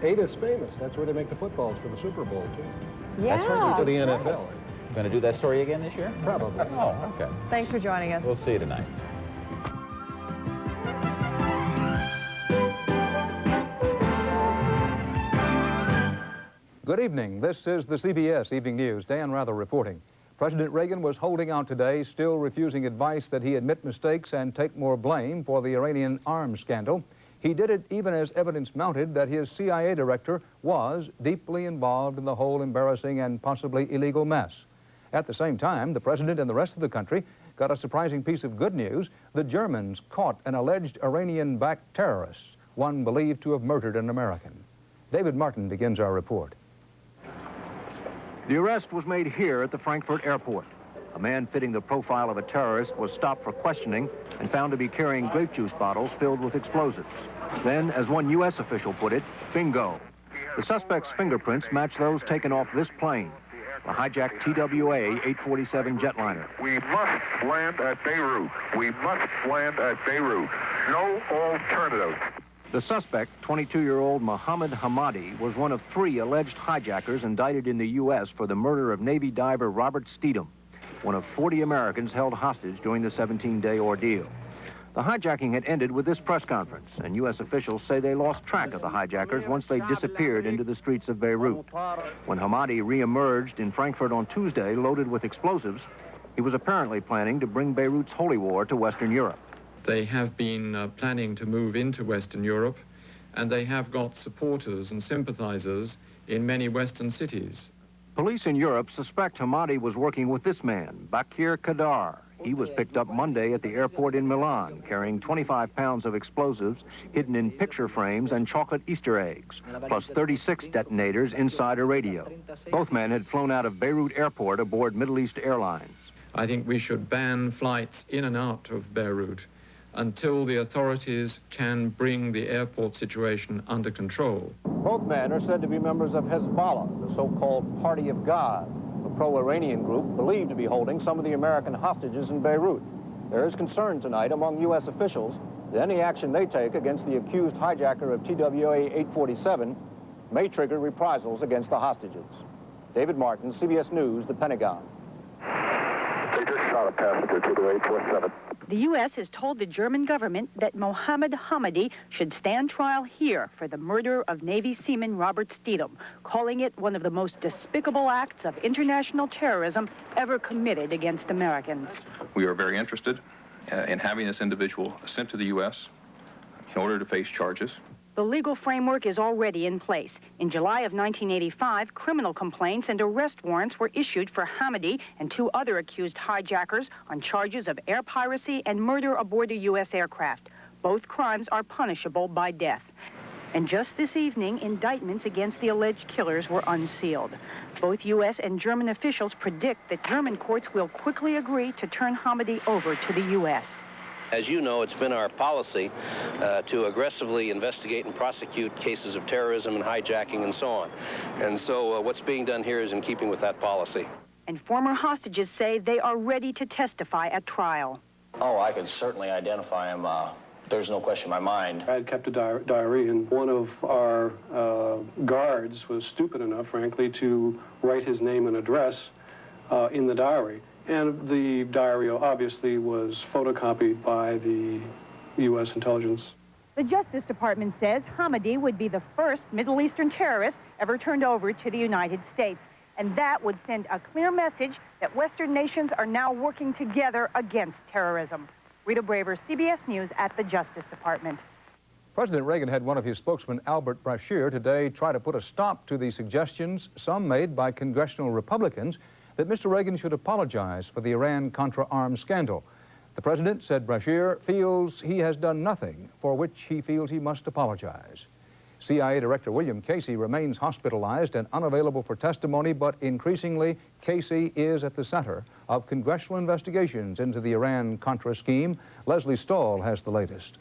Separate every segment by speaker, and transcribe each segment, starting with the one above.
Speaker 1: Ada's famous. That's where they make the footballs for the Super Bowl, too.
Speaker 2: Yeah,
Speaker 3: that's right.
Speaker 1: To the
Speaker 2: that's
Speaker 1: NFL.
Speaker 2: right.
Speaker 3: Going to do that story again this year?
Speaker 1: Probably.
Speaker 3: Oh, okay.
Speaker 2: Thanks for joining us.
Speaker 3: We'll see you tonight.
Speaker 4: Good evening. This is the CBS Evening News. Dan Rather reporting. President Reagan was holding out today, still refusing advice that he admit mistakes and take more blame for the Iranian arms scandal. He did it even as evidence mounted that his CIA director was deeply involved in the whole embarrassing and possibly illegal mess. At the same time, the president and the rest of the country got a surprising piece of good news. The Germans caught an alleged Iranian-backed terrorist, one believed to have murdered an American. David Martin begins our report.
Speaker 5: The arrest was made here at the Frankfurt airport. A man fitting the profile of a terrorist was stopped for questioning and found to be carrying grape juice bottles filled with explosives. Then, as one U.S. official put it, bingo. The suspect's fingerprints match those taken off this plane, the hijacked TWA 847 jetliner.
Speaker 6: We must land at Beirut. We must land at Beirut. No alternative.
Speaker 5: The suspect, 22-year-old Mohammed Hamadi, was one of 3 alleged hijackers indicted in the U.S. for the murder of Navy diver Robert Steedham, one of 40 Americans held hostage during the 17-day ordeal. The hijacking had ended with this press conference, and U.S. officials say they lost track of the hijackers once they disappeared into the streets of Beirut. When Hamadi re-emerged in Frankfurt on Tuesday loaded with explosives, he was apparently planning to bring Beirut's holy war to Western Europe.
Speaker 7: They have been planning to move into Western Europe, and they have got supporters and sympathizers in many Western cities.
Speaker 5: Police in Europe suspect Hamadi was working with this man, Bakir Kadar. He was picked up Monday at the airport in Milan, carrying 25 pounds of explosives hidden in picture frames and chocolate Easter eggs, plus 36 detonators inside a radio. Both men had flown out of Beirut airport aboard Middle East Airlines.
Speaker 7: I think we should ban flights in and out of Beirut until the authorities can bring the airport situation under control.
Speaker 5: Both men are said to be members of Hezbollah, the so-called Party of God, a pro-Iranian group believed to be holding some of the American hostages in Beirut. There is concern tonight among U.S. officials that any action they take against the accused hijacker of TWA 847 may trigger reprisals against the hostages. David Martin, CBS News, the Pentagon.
Speaker 6: They just shot a passenger to the 847.
Speaker 8: The U.S. has told the German government that Mohammed Hamadi should stand trial here for the murder of Navy seaman Robert Steedham, calling it one of the most despicable acts of international terrorism ever committed against Americans.
Speaker 9: We are very interested in having this individual sent to the U.S. in order to face charges.
Speaker 8: The legal framework is already in place. In July of 1985, criminal complaints and arrest warrants were issued for Hamadi and 2 other accused hijackers on charges of air piracy and murder aboard a U.S. aircraft. Both crimes are punishable by death. And just this evening, indictments against the alleged killers were unsealed. Both U.S. and German officials predict that German courts will quickly agree to turn Hamadi over to the U.S.
Speaker 10: As you know, it's been our policy to aggressively investigate and prosecute cases of terrorism and hijacking and so on. And so what's being done here is in keeping with that policy.
Speaker 8: And former hostages say they are ready to testify at trial.
Speaker 11: Oh, I could certainly identify him. There's no question in my mind.
Speaker 12: I had kept a diary, and one of our guards was stupid enough, frankly, to write his name and address in the diary. And the diary obviously was photocopied by the U.S. intelligence.
Speaker 8: The Justice Department says Hamadi would be the first Middle Eastern terrorist ever turned over to the United States. And that would send a clear message that Western nations are now working together against terrorism. Rita Braver, CBS News at the Justice Department.
Speaker 4: President Reagan had one of his spokesmen, Albert Brashear, today try to put a stop to the suggestions, some made by congressional Republicans, that Mr. Reagan should apologize for the Iran-Contra arms scandal. The president said Brashear feels he has done nothing for which he feels he must apologize. CIA Director William Casey remains hospitalized and unavailable for testimony, but increasingly, Casey is at the center of congressional investigations into the Iran-Contra scheme. Leslie Stahl has the latest.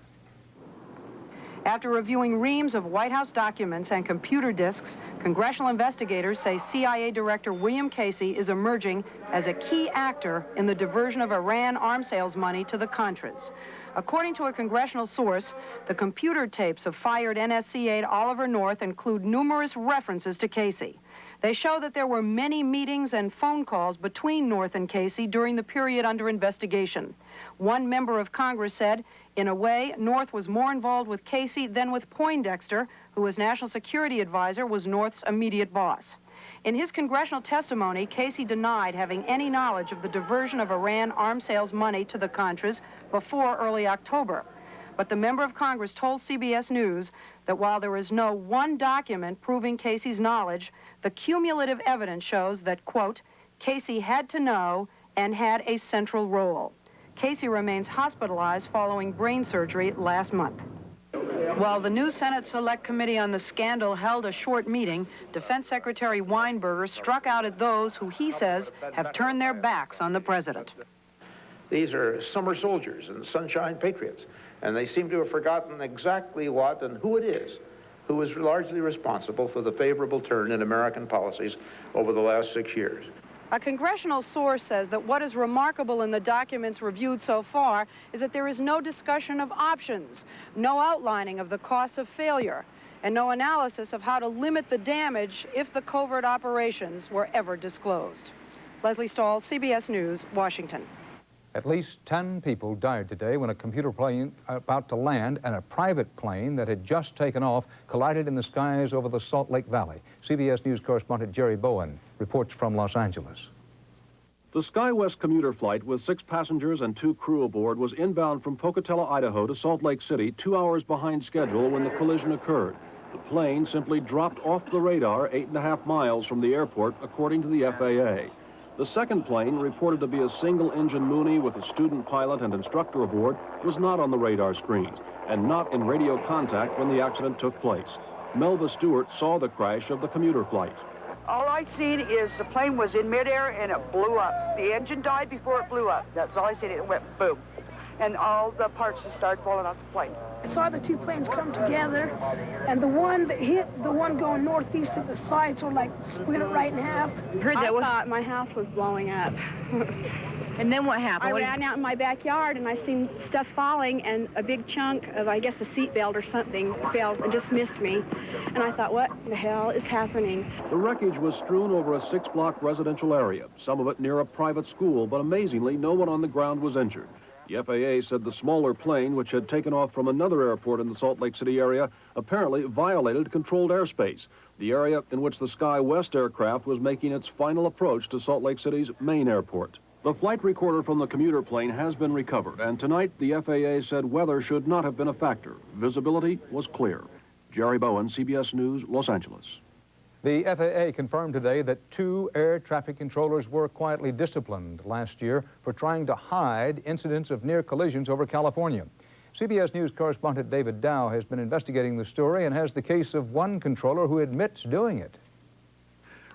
Speaker 13: After reviewing reams of White House documents and computer disks, congressional investigators say CIA Director William Casey is emerging as a key actor in the diversion of Iran arms sales money to the Contras. According to a congressional source, the computer tapes of fired NSC aide Oliver North include numerous references to Casey. They show that there were many meetings and phone calls between North and Casey during the period under investigation. One member of Congress said, in a way, North was more involved with Casey than with Poindexter, who as National Security Advisor was North's immediate boss. In his congressional testimony, Casey denied having any knowledge of the diversion of Iran arms sales money to the Contras before early October. But the member of Congress told CBS News that while there is no one document proving Casey's knowledge, the cumulative evidence shows that, quote, Casey had to know and had a central role. Casey remains hospitalized following brain surgery last month. While the new Senate Select Committee on the scandal held a short meeting, Defense Secretary Weinberger struck out at those who he says have turned their backs on the president.
Speaker 2: These are summer soldiers and sunshine patriots, and they seem to have forgotten exactly what and who it is who is largely responsible for the favorable turn in American policies over the last 6 years.
Speaker 13: A congressional source says that what is remarkable in the documents reviewed so far is that there is no discussion of options, no outlining of the costs of failure, and no analysis of how to limit the damage if the covert operations were ever disclosed. Leslie Stahl, CBS News, Washington.
Speaker 4: At least 10 people died today when a computer plane about to land and a private plane that had just taken off collided in the skies over the Salt Lake Valley. CBS News correspondent Jerry Bowen reports from Los Angeles.
Speaker 14: The SkyWest commuter flight with 6 passengers and 2 crew aboard was inbound from Pocatello, Idaho to Salt Lake City 2 hours behind schedule when the collision occurred. The plane simply dropped off the radar 8.5 miles from the airport, according to the FAA. The second plane, reported to be a single-engine Mooney with a student pilot and instructor aboard, was not on the radar screens and not in radio contact when the accident took place. Melva Stewart saw the crash of the commuter flight.
Speaker 15: All I seen is the plane was in midair and it blew up. The engine died before it blew up. That's all I seen. It went boom. And all the parts just started falling off the plane.
Speaker 16: I saw the 2 planes come together, and the one that hit the one going northeast to the side, so like split it right in half.
Speaker 17: I thought my house was blowing up.
Speaker 18: And then what happened?
Speaker 17: I ran out in my backyard and I seen stuff falling, and a big chunk of, I guess, a seat belt or something fell and just missed me. And I thought, what the hell is happening?
Speaker 14: The wreckage was strewn over a 6-block residential area, some of it near a private school, but amazingly, no one on the ground was injured. The FAA said the smaller plane, which had taken off from another airport in the Salt Lake City area, apparently violated controlled airspace, the area in which the SkyWest aircraft was making its final approach to Salt Lake City's main airport. The flight recorder from the commuter plane has been recovered, and tonight the FAA said weather should not have been a factor. Visibility was clear. Jerry Bowen, CBS News, Los Angeles.
Speaker 4: The FAA confirmed today that 2 air traffic controllers were quietly disciplined last year for trying to hide incidents of near collisions over California. CBS News correspondent David Dow has been investigating the story and has the case of one controller who admits doing it.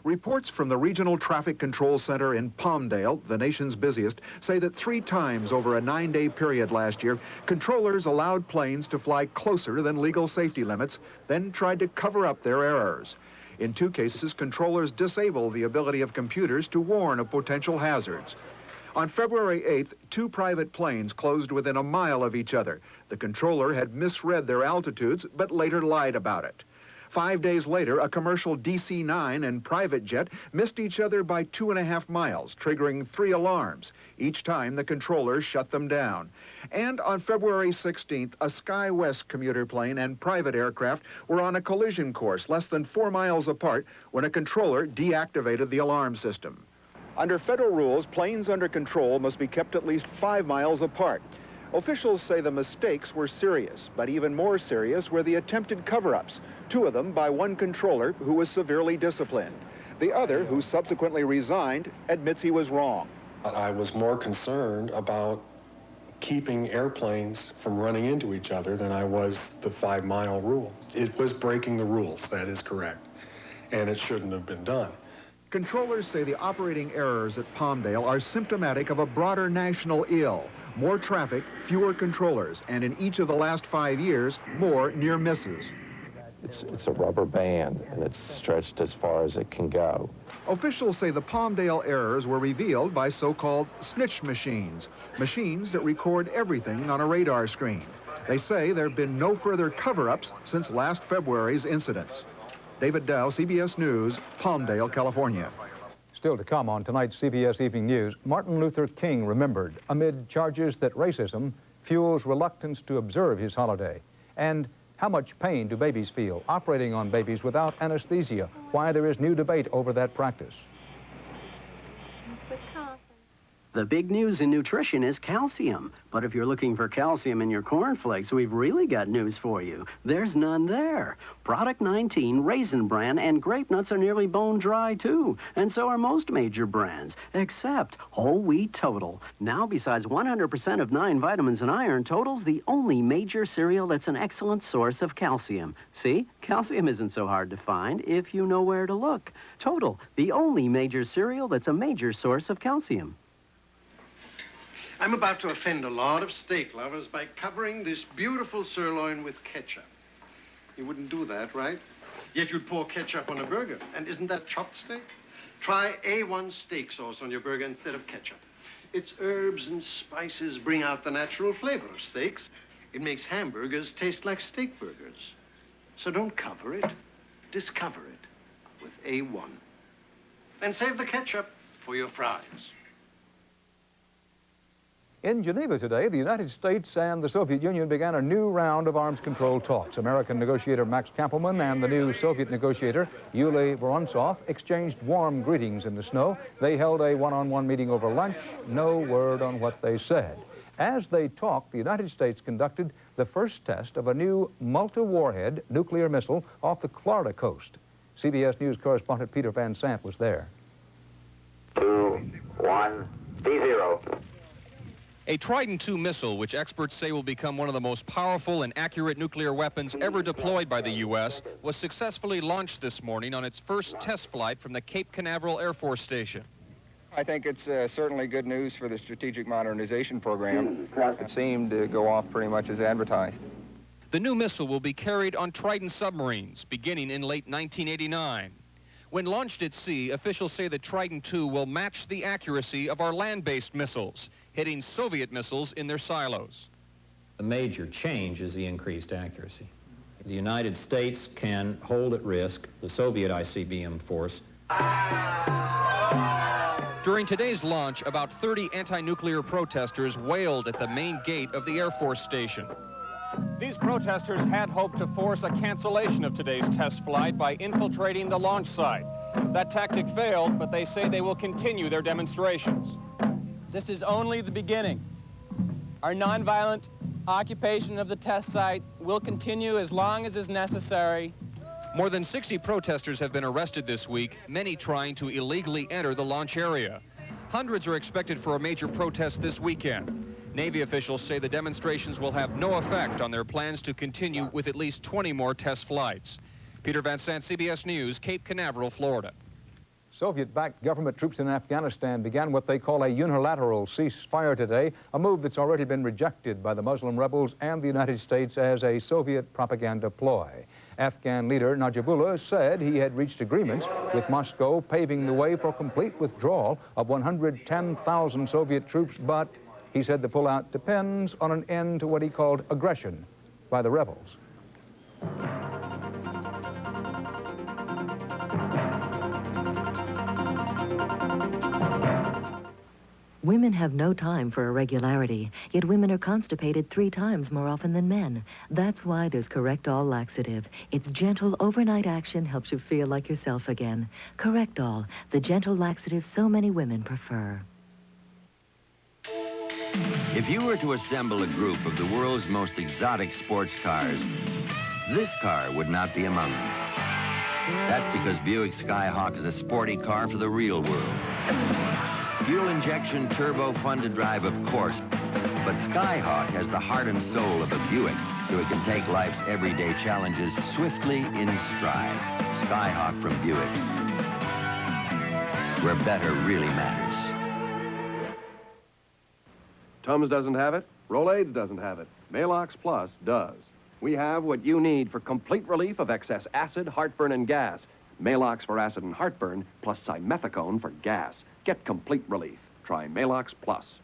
Speaker 19: Reports from the Regional Traffic Control Center in Palmdale, the nation's busiest, say that 3 times over a 9-day period last year, controllers allowed planes to fly closer than legal safety limits, then tried to cover up their errors. In 2 cases, controllers disabled the ability of computers to warn of potential hazards. On February 8th, 2 private planes closed within a mile of each other. The controller had misread their altitudes, but later lied about it. 5 days later, a commercial DC-9 and private jet missed each other by 2.5 miles, triggering 3 alarms. Each time, the controllers shut them down. And on February 16th, a SkyWest commuter plane and private aircraft were on a collision course less than 4 miles apart when a controller deactivated the alarm system. Under federal rules, planes under control must be kept at least 5 miles apart. Officials say the mistakes were serious, but even more serious were the attempted cover-ups, 2 of them by one controller who was severely disciplined. The other, who subsequently resigned, admits he was wrong.
Speaker 20: I was more concerned about keeping airplanes from running into each other than I was the 5-mile rule. It was breaking the rules, that is correct, and it shouldn't have been done.
Speaker 19: Controllers say the operating errors at Palmdale are symptomatic of a broader national ill. More traffic, fewer controllers, and in each of the last 5 years, more near misses.
Speaker 21: It's a rubber band, and it's stretched as far as it can go.
Speaker 19: Officials say the Palmdale errors were revealed by so-called snitch machines, machines that record everything on a radar screen. They say there have been no further cover-ups since last February's incidents. David Dow, CBS News, Palmdale, California.
Speaker 4: Still to come on tonight's CBS Evening News, Martin Luther King remembered amid charges that racism fuels reluctance to observe his holiday. And how much pain do babies feel operating on babies without anesthesia? Why there is new debate over that practice.
Speaker 22: The big news in nutrition is calcium. But if you're looking for calcium in your cornflakes, we've really got news for you. There's none there. Product 19, Raisin Bran, and grape nuts are nearly bone dry, too. And so are most major brands, except Whole Wheat Total. Now, besides 100% of 9 vitamins and iron, Total's the only major cereal that's an excellent source of calcium. See? Calcium isn't so hard to find if you know where to look. Total, the only major cereal that's a major source of calcium.
Speaker 23: I'm about to offend a lot of steak lovers by covering this beautiful sirloin with ketchup. You wouldn't do that, right? Yet you'd pour ketchup on a burger. And isn't that chopped steak? Try A1 steak sauce on your burger instead of ketchup. Its herbs and spices bring out the natural flavor of steaks. It makes hamburgers taste like steak burgers. So don't cover it, discover it with A1. And save the ketchup for your fries.
Speaker 4: In Geneva today, the United States and the Soviet Union began a new round of arms control talks. American negotiator Max Kampelman and the new Soviet negotiator Yuli Vorontsov exchanged warm greetings in the snow. They held a one-on-one meeting over lunch. No word on what they said. As they talked, the United States conducted the first test of a new multi-warhead nuclear missile off the Florida coast. CBS News correspondent Peter Van Sant was there.
Speaker 24: 2, 1, D0.
Speaker 25: A Trident II missile, which experts say will become one of the most powerful and accurate nuclear weapons ever deployed by the U.S., was successfully launched this morning on its first test flight from the Cape Canaveral Air Force Station.
Speaker 26: I think it's certainly good news for the strategic modernization program. It seemed to go off pretty much as advertised.
Speaker 25: The new missile will be carried on Trident submarines, beginning in late 1989. When launched at sea, officials say that Trident II will match the accuracy of our land-based missiles, hitting Soviet missiles in their silos.
Speaker 27: The major change is the increased accuracy. The United States can hold at risk the Soviet ICBM force.
Speaker 25: During today's launch, about 30 anti-nuclear protesters wailed at the main gate of the Air Force Station. These protesters had hoped to force a cancellation of today's test flight by infiltrating the launch site. That tactic failed, but they say they will continue their demonstrations.
Speaker 28: This is only the beginning. Our nonviolent occupation of the test site will continue as long as is necessary.
Speaker 25: More than 60 protesters have been arrested this week, many trying to illegally enter the launch area. Hundreds are expected for a major protest this weekend. Navy officials say the demonstrations will have no effect on their plans to continue with at least 20 more test flights. Peter Van Sant, CBS News, Cape Canaveral, Florida.
Speaker 4: Soviet-backed government troops in Afghanistan began what they call a unilateral ceasefire today, a move that's already been rejected by the Muslim rebels and the United States as a Soviet propaganda ploy. Afghan leader Najibullah said he had reached agreements with Moscow, paving the way for complete withdrawal of 110,000 Soviet troops, but he said the pullout depends on an end to what he called aggression by the rebels.
Speaker 29: Women have no time for irregularity, yet women are constipated 3 times more often than men. That's why there's Correct-All laxative. Its gentle overnight action helps you feel like yourself again. Correct-All, the gentle laxative so many women prefer.
Speaker 30: If you were to assemble a group of the world's most exotic sports cars, this car would not be among them. That's because Buick Skyhawk is a sporty car for the real world. Fuel injection, turbo, fun to drive, of course, but Skyhawk has the heart and soul of a Buick, so it can take life's everyday challenges swiftly in stride. Skyhawk from Buick, where better really matters.
Speaker 14: Tums doesn't have it. Rolaids doesn't have it. Maalox Plus does. We have what you need for complete relief of excess acid, heartburn, and gas. Malox for acid and heartburn, plus simethicone for gas. Get complete relief. Try Malox Plus.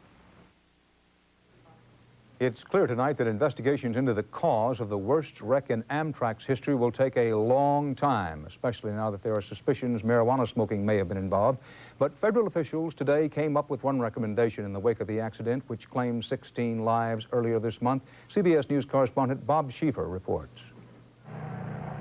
Speaker 4: It's clear tonight that investigations into the cause of the worst wreck in Amtrak's history will take a long time, especially now that there are suspicions marijuana smoking may have been involved. But federal officials today came up with one recommendation in the wake of the accident, which claimed 16 lives earlier this month. CBS News correspondent Bob Schieffer reports.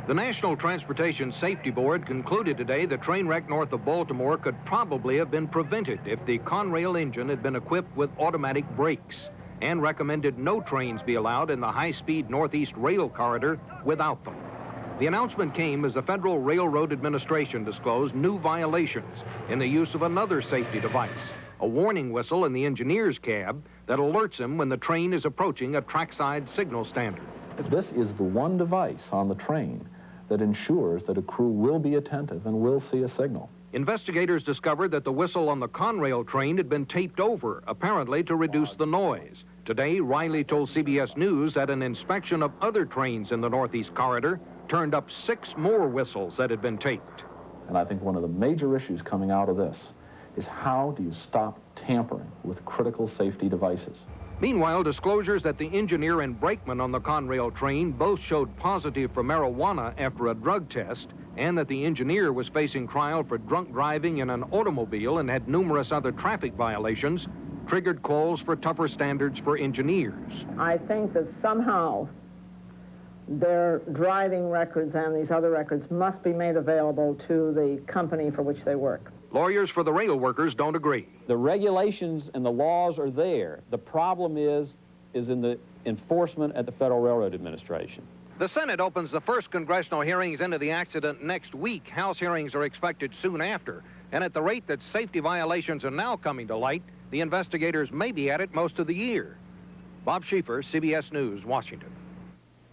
Speaker 1: The National Transportation Safety Board concluded today the train wreck north of Baltimore could probably have been prevented if the Conrail engine had been equipped with automatic brakes, and recommended no trains be allowed in the high-speed Northeast Rail corridor without them. The announcement came as the Federal Railroad Administration disclosed new violations in the use of another safety device, a warning whistle in the engineer's cab that alerts him when the train is approaching a trackside signal standard.
Speaker 3: This is the one device on the train that ensures that a crew will be attentive and will see a signal.
Speaker 1: Investigators discovered that the whistle on the Conrail train had been taped over, apparently to reduce the noise. Today, Riley told CBS News that an inspection of other trains in the Northeast Corridor turned up 6 more whistles that had been taped.
Speaker 3: And I think one of the major issues coming out of this is how do you stop tampering with critical safety devices?
Speaker 1: Meanwhile, disclosures that the engineer and brakeman on the Conrail train both showed positive for marijuana after a drug test, and that the engineer was facing trial for drunk driving in an automobile and had numerous other traffic violations, triggered calls for tougher standards for engineers.
Speaker 5: I think that somehow their driving records and these other records must be made available to the company for which they work.
Speaker 1: Lawyers for the rail workers don't agree.
Speaker 6: The regulations and the laws are there. The problem is in the enforcement at the Federal Railroad Administration.
Speaker 1: The Senate opens the first congressional hearings into the accident next week. House hearings are expected soon after. And at the rate that safety violations are now coming to light, the investigators may be at it most of the year. Bob Schieffer, CBS News, Washington.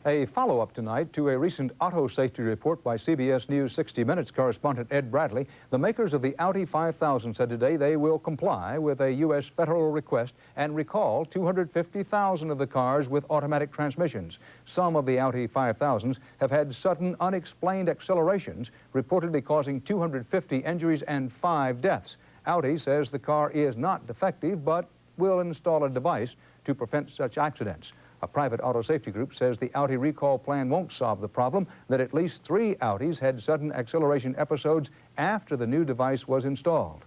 Speaker 4: A follow-up tonight to a recent auto safety report by CBS News 60 Minutes correspondent Ed Bradley. The makers of the Audi 5000 said today they will comply with a U.S. federal request and recall 250,000 of the cars with automatic transmissions. Some of the Audi 5000s have had sudden, unexplained accelerations, reportedly causing 250 injuries and 5 deaths. Audi says the car is not defective, but will install a device to prevent such accidents. A private auto safety group says the Audi recall plan won't solve the problem, that at least 3 Audis had sudden acceleration episodes after the new device was installed.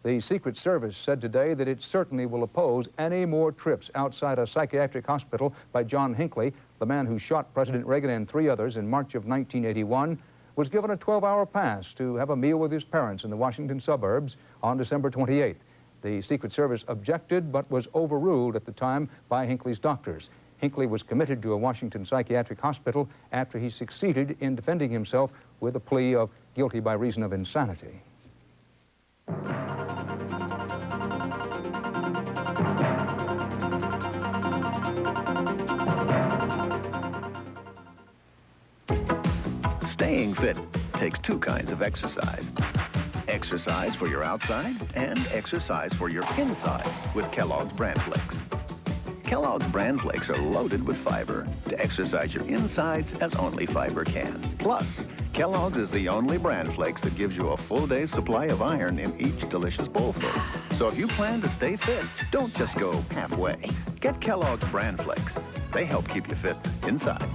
Speaker 4: The Secret Service said today that it certainly will oppose any more trips outside a psychiatric hospital by John Hinckley, the man who shot President Reagan and 3 others in March of 1981, was given a 12-hour pass to have a meal with his parents in the Washington suburbs on December 28th. The Secret Service objected, but was overruled at the time by Hinckley's doctors. Hinckley was committed to a Washington psychiatric hospital after he succeeded in defending himself with a plea of guilty by reason of insanity.
Speaker 7: Staying fit takes 2 kinds of exercise. Exercise for your outside and exercise for your inside with Kellogg's Bran Flakes. Kellogg's Bran Flakes are loaded with fiber to exercise your insides as only fiber can. Plus, Kellogg's is the only Bran Flakes that gives you a full day's supply of iron in each delicious bowlful. So if you plan to stay fit, don't just go halfway. Get Kellogg's Bran Flakes. They help keep you fit inside.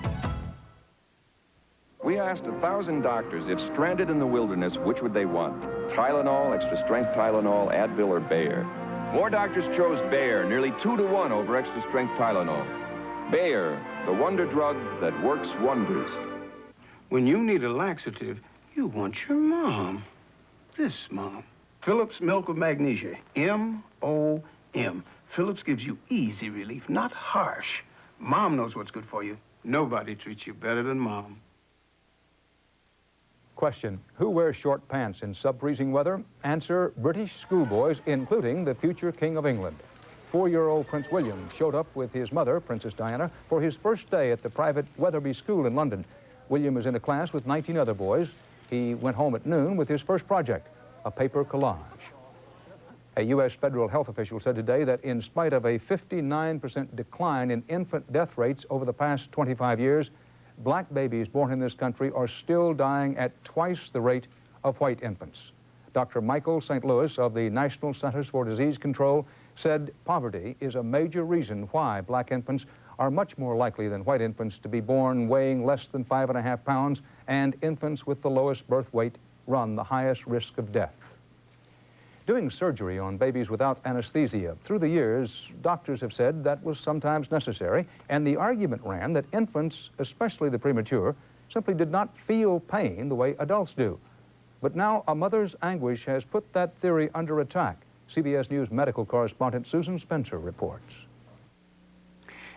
Speaker 8: We asked 1,000 doctors if stranded in the wilderness, which would they want? Tylenol, extra strength Tylenol, Advil, or Bayer. More doctors chose Bayer, nearly 2 to 1 over extra strength Tylenol. Bayer, the wonder drug that works wonders.
Speaker 9: When you need a laxative, you want your mom. This mom. Phillips Milk with Magnesia. M-O-M. Phillips gives you easy relief, not harsh. Mom knows what's good for you. Nobody treats you better than Mom.
Speaker 4: Question: who wears short pants in sub-freezing weather? Answer: British schoolboys, including the future King of England. 4-year-old Prince William showed up with his mother, Princess Diana, for his first day at the private Wetherby School in London. William is in a class with 19 other boys. He went home at noon with his first project, a paper collage. A U.S. federal health official said today that in spite of a 59% decline in infant death rates over the past 25 years, black babies born in this country are still dying at twice the rate of white infants. Dr. Michael St. Louis of the National Centers for Disease Control said poverty is a major reason why black infants are much more likely than white infants to be born weighing less than 5.5 pounds, and infants with the lowest birth weight run the highest risk of death. Doing surgery on babies without anesthesia, through the years, doctors have said that was sometimes necessary, and the argument ran that infants, especially the premature, simply did not feel pain the way adults do. But now a mother's anguish has put that theory under attack. CBS News medical correspondent Susan Spencer reports.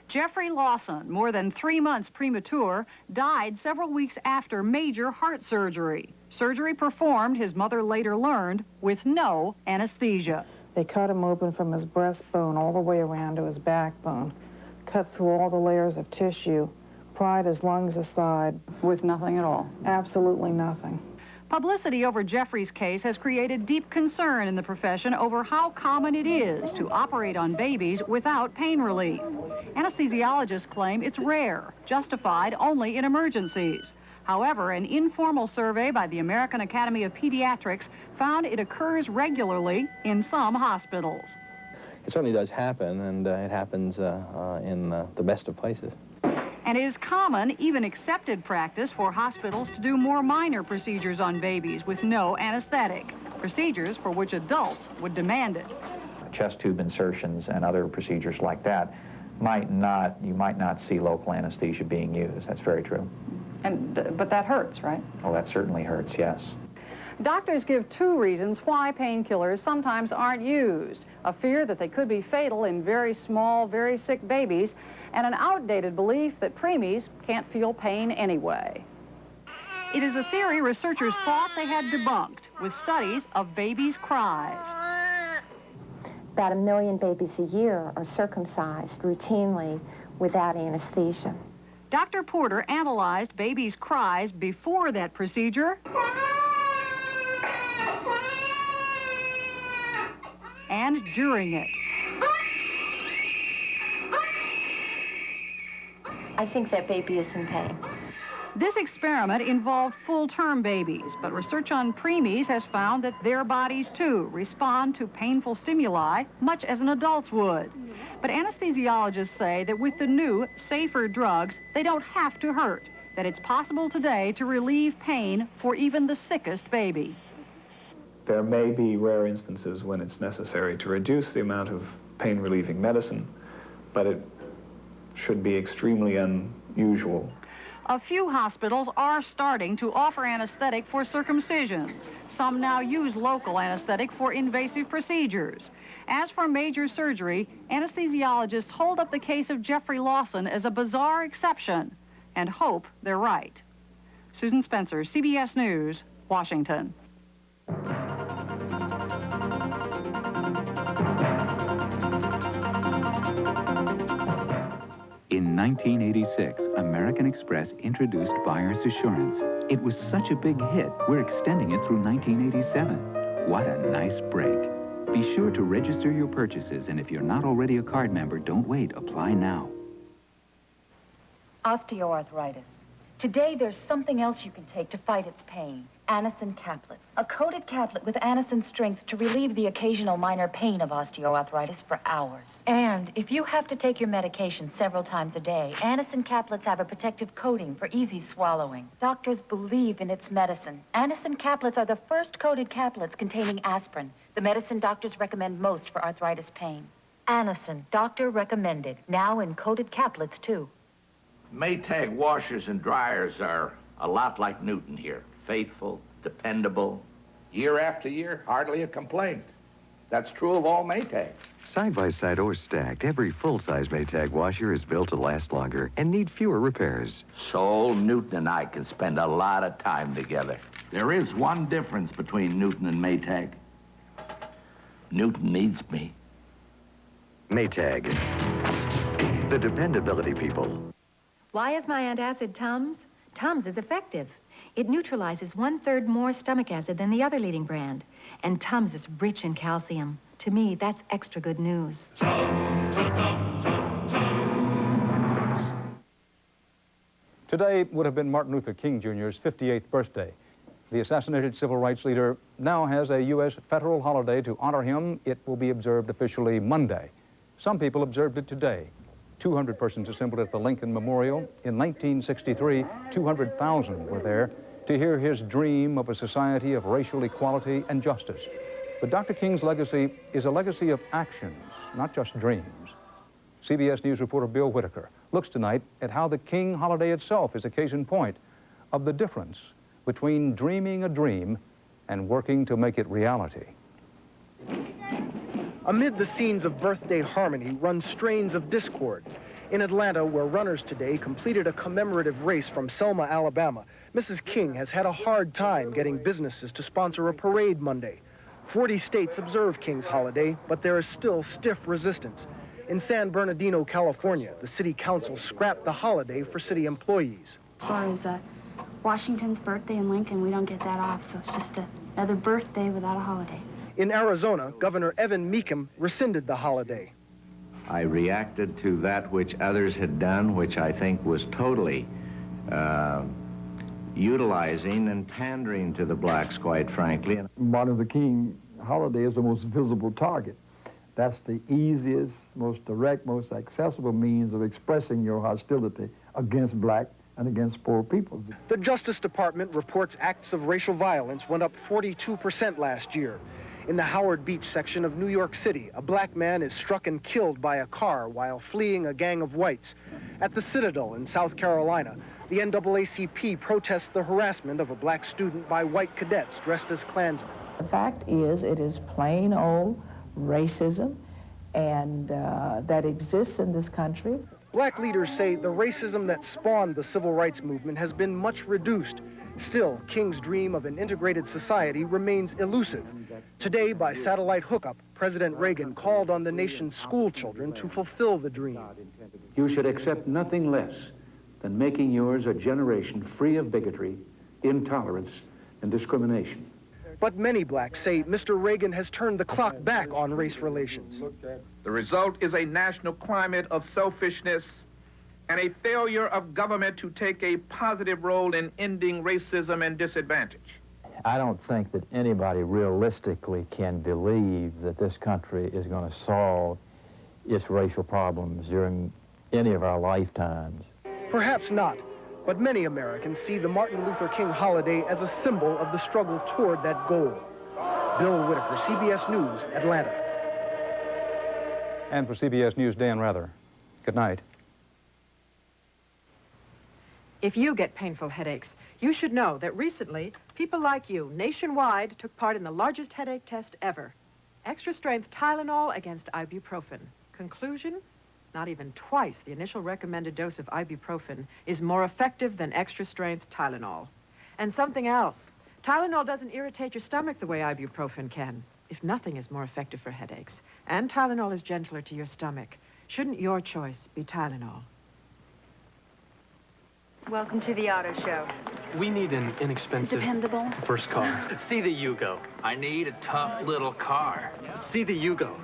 Speaker 2: Jeffrey Lawson, more than 3 months premature, died several weeks after major heart surgery. Surgery performed, his mother later learned, with no anesthesia.
Speaker 10: They cut him open from his breastbone all the way around to his backbone, cut through all the layers of tissue, pried his lungs aside.
Speaker 2: With nothing at all?
Speaker 10: Absolutely nothing.
Speaker 2: Publicity over Jeffrey's case has created deep concern in the profession over how common it is to operate on babies without pain relief. Anesthesiologists claim it's rare, justified only in emergencies. However, an informal survey by the American Academy of Pediatrics found it occurs regularly in some hospitals.
Speaker 11: It certainly does happen, and it happens in the best of places.
Speaker 2: And it is common, even accepted practice for hospitals to do more minor procedures on babies with no anesthetic, procedures for which adults would demand it.
Speaker 12: Chest tube insertions and other procedures like that you might not see local anesthesia being used. That's very true.
Speaker 2: But that hurts, right?
Speaker 12: Oh, that certainly hurts, yes.
Speaker 2: Doctors give 2 reasons why painkillers sometimes aren't used: a fear that they could be fatal in very small, very sick babies, and an outdated belief that preemies can't feel pain anyway. It is a theory researchers thought they had debunked with studies of babies' cries.
Speaker 13: About 1 million babies a year are circumcised routinely without anesthesia.
Speaker 2: Dr. Porter analyzed babies' cries before that procedure and during it.
Speaker 13: I think that baby is in pain.
Speaker 2: This experiment involved full-term babies, but research on preemies has found that their bodies, too, respond to painful stimuli much as an adult's would. But anesthesiologists say that with the new, safer drugs, they don't have to hurt, that it's possible today to relieve pain for even the sickest baby.
Speaker 15: There may be rare instances when it's necessary to reduce the amount of pain-relieving medicine, but it should be extremely unusual.
Speaker 2: A few hospitals are starting to offer anesthetic for circumcisions. Some now use local anesthetic for invasive procedures. As for major surgery, anesthesiologists hold up the case of Jeffrey Lawson as a bizarre exception and hope they're right. Susan Spencer, CBS News, Washington.
Speaker 16: In 1986, American Express introduced Buyer's Assurance. It was such a big hit, we're extending it through 1987. What a nice break. Be sure to register your purchases, and if you're not already a card member, don't wait. Apply now.
Speaker 17: Osteoarthritis. Today, there's something else you can take to fight its pain. Anacin caplets. A coated caplet with Anacin strength to relieve the occasional minor pain of osteoarthritis for hours. And if you have to take your medication several times a day, Anacin caplets have a protective coating for easy swallowing. Doctors believe in its medicine. Anacin caplets are the first coated caplets containing aspirin, the medicine doctors recommend most for arthritis pain. Anacin, doctor recommended, now in coated caplets too.
Speaker 18: Maytag washers and dryers are a lot like Newton here. Faithful, dependable. Year after year, hardly a complaint. That's true of all Maytags.
Speaker 20: Side by side or stacked, every full-size Maytag washer is built to last longer and need fewer repairs.
Speaker 18: So old Newton and I can spend a lot of time together. There is one difference between Newton and Maytag. Newton needs me.
Speaker 20: Maytag. The dependability people.
Speaker 31: Why is my antacid Tums? Tums is effective. It neutralizes 1/3 more stomach acid than the other leading brand. And Tums is rich in calcium. To me, that's extra good news.
Speaker 4: Today would have been Martin Luther King Jr.'s 58th birthday. The assassinated civil rights leader now has a U.S. federal holiday to honor him. It will be observed officially Monday. Some people observed it today. 200 persons assembled at the Lincoln Memorial. In 1963, 200,000 were there to hear his dream of a society of racial equality and justice. But Dr. King's legacy is a legacy of actions, not just dreams. CBS News reporter Bill Whitaker looks tonight at how the King holiday itself is a case in point of the difference between dreaming a dream and working to make it reality.
Speaker 19: Amid the scenes of birthday harmony run strains of discord. In Atlanta, where runners today completed a commemorative race from Selma, Alabama, Mrs. King has had a hard time getting businesses to sponsor a parade Monday. 40 states observe King's holiday, but there is still stiff resistance. In San Bernardino, California, the city council scrapped the holiday for city employees.
Speaker 21: As far as Washington's birthday in Lincoln, we don't get that off, so it's just another birthday without a holiday.
Speaker 19: In Arizona, Governor Evan Meekum rescinded the holiday.
Speaker 18: I reacted to that which others had done, which I think was totally utilizing and pandering to the blacks, quite frankly.
Speaker 22: Martin Luther King holiday is the most visible target. That's the easiest, most direct, most accessible means of expressing your hostility against black and against poor people.
Speaker 19: The Justice Department reports acts of racial violence went up 42% last year. In the Howard Beach section of New York City, a black man is struck and killed by a car while fleeing a gang of whites. At the Citadel in South Carolina, the NAACP protests the harassment of a black student by white cadets dressed as Klansmen.
Speaker 23: The fact is, it is plain old racism and that exists in this country.
Speaker 19: Black leaders say the racism that spawned the civil rights movement has been much reduced. Still, King's dream of an integrated society remains elusive. Today, by satellite hookup, President Reagan called on the nation's school children to fulfill the dream.
Speaker 24: You should accept nothing less than making yours a generation free of bigotry, intolerance, and discrimination.
Speaker 19: But many blacks say Mr. Reagan has turned the clock back on race relations.
Speaker 25: The result is a national climate of selfishness and a failure of government to take a positive role in ending racism and disadvantage.
Speaker 26: I don't think that anybody realistically can believe that this country is going to solve its racial problems during any of our lifetimes.
Speaker 19: Perhaps not, but many Americans see the Martin Luther King holiday as a symbol of the struggle toward that goal. Bill Whitaker, CBS News, Atlanta.
Speaker 4: And for CBS News, Dan Rather. Good night.
Speaker 27: If you get painful headaches, you should know that recently, people like you nationwide took part in the largest headache test ever. Extra-strength Tylenol against ibuprofen. Conclusion? Not even twice the initial recommended dose of ibuprofen is more effective than extra-strength Tylenol. And something else. Tylenol doesn't irritate your stomach the way ibuprofen can. If nothing is more effective for headaches, and Tylenol is gentler to your stomach, shouldn't your choice be Tylenol?
Speaker 31: Welcome to the auto show.
Speaker 28: We need an inexpensive...
Speaker 31: Dependable.
Speaker 28: First car.
Speaker 31: See
Speaker 28: the Yugo. I need a tough little car. See the Yugo.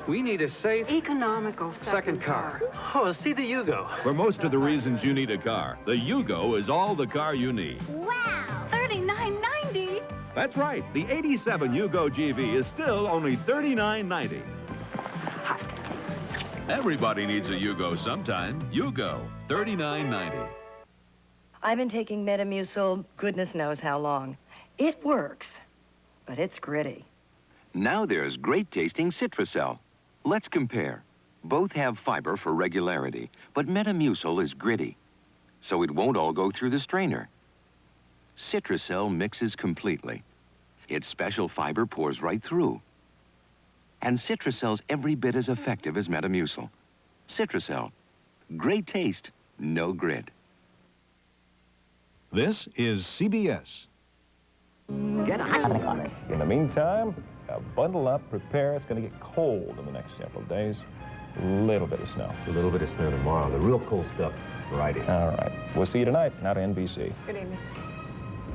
Speaker 28: We need a safe...
Speaker 31: Economical
Speaker 28: second car. Oh, see the Yugo.
Speaker 31: For most of the reasons you need a car, the Yugo is all the car you need. Wow! $39.90. That's right. The 87 Yugo GV is still only $39.90. Everybody needs a Yugo sometime. Yugo, $39.90.
Speaker 29: I've been taking Metamucil goodness knows how long. It works, but it's gritty.
Speaker 30: Now there's great-tasting Citracel. Let's compare. Both have fiber for regularity, but Metamucil is gritty, so it won't all go through the strainer. Citracel mixes completely. Its special fiber pours right through. And Citracel's every bit as effective as Metamucil. Citracel. Great taste, no grit.
Speaker 31: This is CBS.
Speaker 32: Get out. In the meantime, bundle up, prepare. It's going to get cold in the next several days. A little bit of snow.
Speaker 33: A little bit of snow tomorrow. The real cool stuff Friday.
Speaker 32: All right. We'll see you tonight, out of NBC.
Speaker 29: Good evening.